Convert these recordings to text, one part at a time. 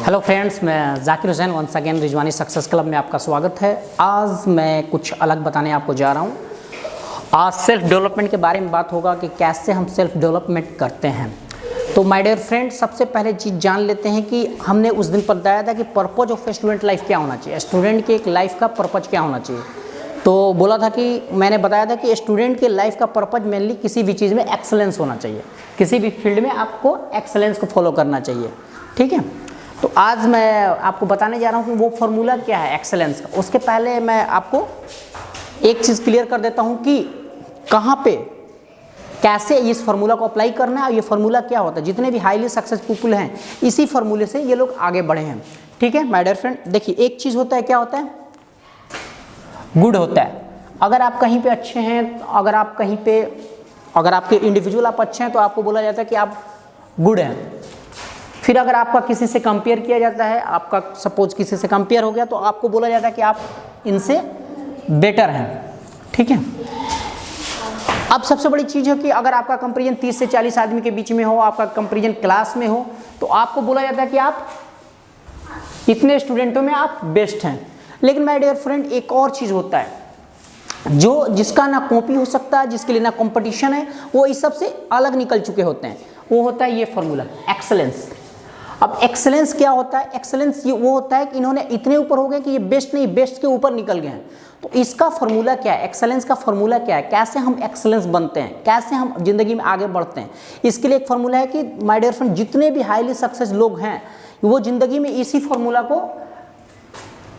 Hello friends, मैं Zakir Hussain once again Rizwani success club में आपका स्वागत है। आज मैं कुछ अलग बताने आपको जा रहा हूँ। आज सेल्फ डेवलपमेंट के बारे में बात होगा कि कैसे हम सेल्फ डेवलपमेंट करते हैं। तो माय डियर फ्रेंड, सबसे पहले चीज़ जान लेते हैं कि हमने उस दिन बताया था कि पर्पज ऑफ स्टूडेंट लाइफ क्या होना चाहिए, स्टूडेंट के एक लाइफ का पर्पज क्या होना चाहिए। तो बोला था कि मैंने बताया था कि स्टूडेंट के लाइफ का पर्पज मेनली किसी भी चीज़ में एक्सेलेंस होना चाहिए, किसी भी फील्ड में आपको एक्सेलेंस को फॉलो करना चाहिए। ठीक है, तो आज मैं आपको बताने जा रहा हूँ कि वो फॉर्मूला क्या है एक्सेलेंस का। उसके पहले मैं आपको एक चीज़ क्लियर कर देता हूँ कि कहाँ पे कैसे इस फार्मूला को अप्लाई करना है और ये फार्मूला क्या होता है। जितने भी हाईली सक्सेसफुल हैं इसी फार्मूले से ये लोग आगे बढ़े हैं। ठीक है माय डियर फ्रेंड, देखिए एक चीज़ होता है, क्या होता है, गुड होता है। अगर आप कहीं पे अच्छे हैं, अगर आपके इंडिविजुअल आप अच्छे हैं तो आपको बोला जाता है कि आप गुड हैं। फिर अगर आपका किसी से कंपेयर किया जाता है, आपका सपोज किसी से कंपेयर हो गया तो आपको बोला जाता है कि आप इनसे बेटर हैं। ठीक है, अब सबसे बड़ी चीज़ है कि अगर आपका कंपेरिजन 30 से 40 आदमी के बीच में हो, आपका कंपेरिजन क्लास में हो, तो आपको बोला जाता है कि आप इतने स्टूडेंटों में आप बेस्ट हैं। लेकिन माय डियर फ्रेंड, एक और चीज़ होता है जो जिसका ना कॉपी हो सकता है, जिसके लिए ना कंपटीशन है, वो इस सब से अलग निकल चुके होते हैं। वो होता है ये फार्मूला एक्सेलेंस। अब एक्सेलेंस क्या होता है? एक्सेलेंस ये वो होता है कि इन्होंने इतने ऊपर हो गए कि ये बेस्ट नहीं, बेस्ट के ऊपर निकल गए हैं। तो इसका फार्मूला क्या है, एक्सेलेंस का फार्मूला क्या है, कैसे हम एक्सेलेंस बनते हैं, कैसे हम जिंदगी में आगे बढ़ते हैं। इसके लिए एक फार्मूला है कि माय डियर फ्रेंड, जितने भी हाईली सक्सेस लोग हैं वो जिंदगी में इसी फार्मूला को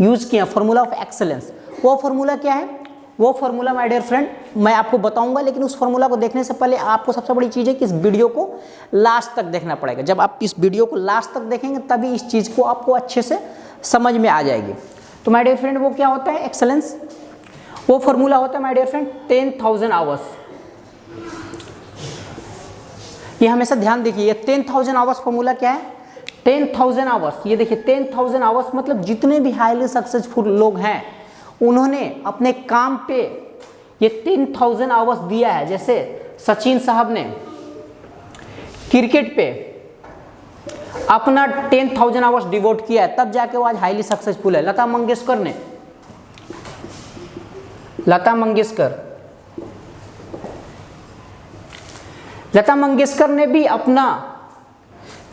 यूज़ किया, फार्मूला ऑफ एक्सेलेंस। वो फार्मूला क्या है? वो फार्मूला माय डियर फ्रेंड मैं आपको बताऊंगा, लेकिन उस फार्मूला को देखने से पहले आपको सबसे बड़ी चीज़ है कि इस वीडियो को लास्ट तक देखना पड़ेगा। जब आप इस वीडियो को लास्ट तक देखेंगे तभी इस चीज़ को आपको अच्छे से समझ में आ जाएगी। तो माय डियर फ्रेंड, वो क्या होता है एक्सेलेंस? वो फार्मूला होता है माय डियर फ्रेंड 10,000 आवर्स। ये हमेशा ध्यान देखिए, 10,000 आवर्स फार्मूला क्या है? 10,000 आवर्स। ये देखिए 10,000 आवर्स मतलब जितने भी हाईली सक्सेसफुल लोग हैं उन्होंने अपने काम पे ये 10,000 आवर्स दिया है। जैसे सचिन साहब ने क्रिकेट पे अपना 10,000 आवर्स डिवोट किया है, तब जाके वो आज हाईली सक्सेसफुल है। लता मंगेशकर ने भी अपना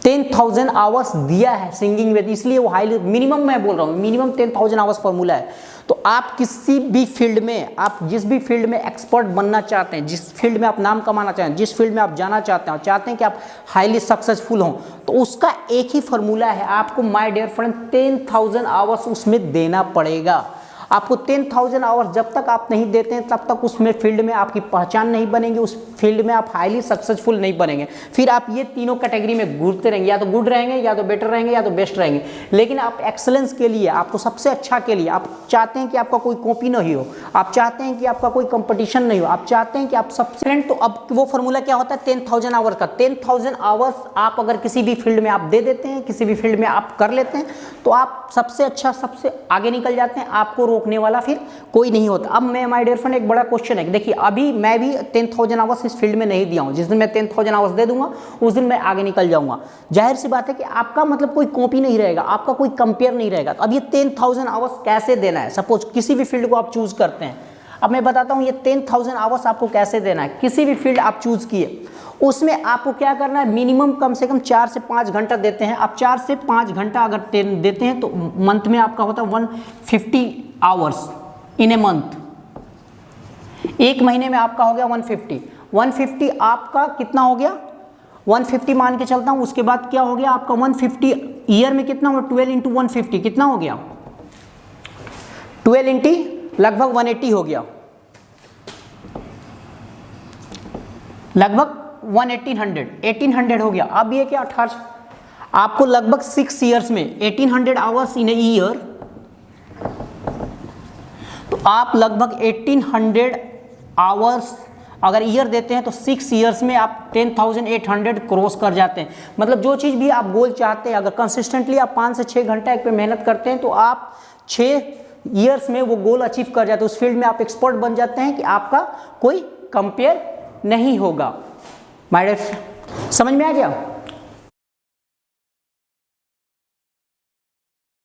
10,000 आवर्स दिया है सिंगिंग में, इसलिए वो हाईली, मिनिमम मैं बोल रहा हूँ, मिनिमम 10,000 आवर्स फार्मूला है। तो आप किसी भी फील्ड में, आप जिस भी फील्ड में एक्सपर्ट बनना चाहते हैं, जिस फील्ड में आप नाम कमाना चाहते हैं, जिस फील्ड में आप जाना चाहते हैं और चाहते हैं कि आप हाईली सक्सेसफुल हों, तो उसका एक ही फार्मूला है, आपको माय डियर फ्रेंड 10,000 आवर्स उसमें देना पड़ेगा। आपको 10,000 आवर्स जब तक आप नहीं देते हैं तब तक उसमें फील्ड में आपकी पहचान नहीं बनेगी, उस फील्ड में आप हाईली सक्सेसफुल नहीं बनेंगे। फिर आप ये तीनों कैटेगरी में घूरते रहेंगे, या तो गुड रहेंगे, या तो बेटर रहेंगे, या तो बेस्ट रहेंगे। लेकिन आप एक्सेलेंस के लिए, आपको सबसे अच्छा के लिए, आप चाहते हैं कि आपका कोई कॉपी नहीं हो, आप चाहते हैं कि आपका कोई कंपटीशन नहीं हो, आप चाहते हैं कि आप सबसे, तो अब वो फार्मूला क्या होता है 10,000 आवर्स का। 10,000 आवर्स आप अगर किसी भी फील्ड में आप दे देते हैं, किसी भी फील्ड में आप कर लेते हैं, तो आप सबसे अच्छा, सबसे आगे निकल जाते हैं। आपको रोकने वाला फिर कोई नहीं होता। अब मैं माय डियर फ्रेंड एक बड़ा क्वेश्चन है, देखिए अभी मैं भी 10,000 आवर्स इस फील्ड में नहीं दिया हूं। जिस दिन मैं 10,000 आवर्स दे दूंगा उस दिन मैं आगे निकल जाऊंगा। जाहिर सी बात है कि आपका मतलब कोई कॉपी नहीं रहेगा, आपका कोई कंपेयर नहीं रहेगा। तो अब ये 10,000 आवर्स कैसे देना है? सपोज किसी भी फील्ड को आप चूज करते हैं, अब मैं बताता हूं ये 10,000 आवर्स आपको कैसे देना है। किसी भी फील्ड आप चूज किए, उसमें आपको क्या करना है, मिनिमम कम से कम 4 से 5 घंटा देते हैं। आप 4 से 5 घंटा अगर देते हैं तो मंथ में आपका होता है 150 आवर्स इन ए मंथ। एक महीने में आपका हो गया 150 आपका कितना हो गया, 150 मान के चलता हूं। उसके बाद क्या हो गया आपका 150 ईयर में कितना हुआ, 12 इंटू 150 कितना हो गया, 12 इंटू लगभग 180 हो गया, लगभग 1800 हो गया। अब ये क्या 18, आपको लगभग 6 ईयर्स में 1800 आवर्स इन ए ईयर, तो आप लगभग 1800 आवर्स अगर ईयर देते हैं तो 6 ईयर्स में आप 10,800 क्रॉस कर जाते हैं। मतलब जो चीज़ भी आप गोल चाहते हैं, अगर कंसिस्टेंटली आप 5 से 6 घंटा एक पे मेहनत करते हैं तो आप 6 ईयर्स में वो गोल अचीव कर जाते हैं। उस फील्ड में आप एक्सपर्ट बन जाते हैं कि आपका कोई कंपेयर नहीं होगा। माय डियर, समझ में आ गया?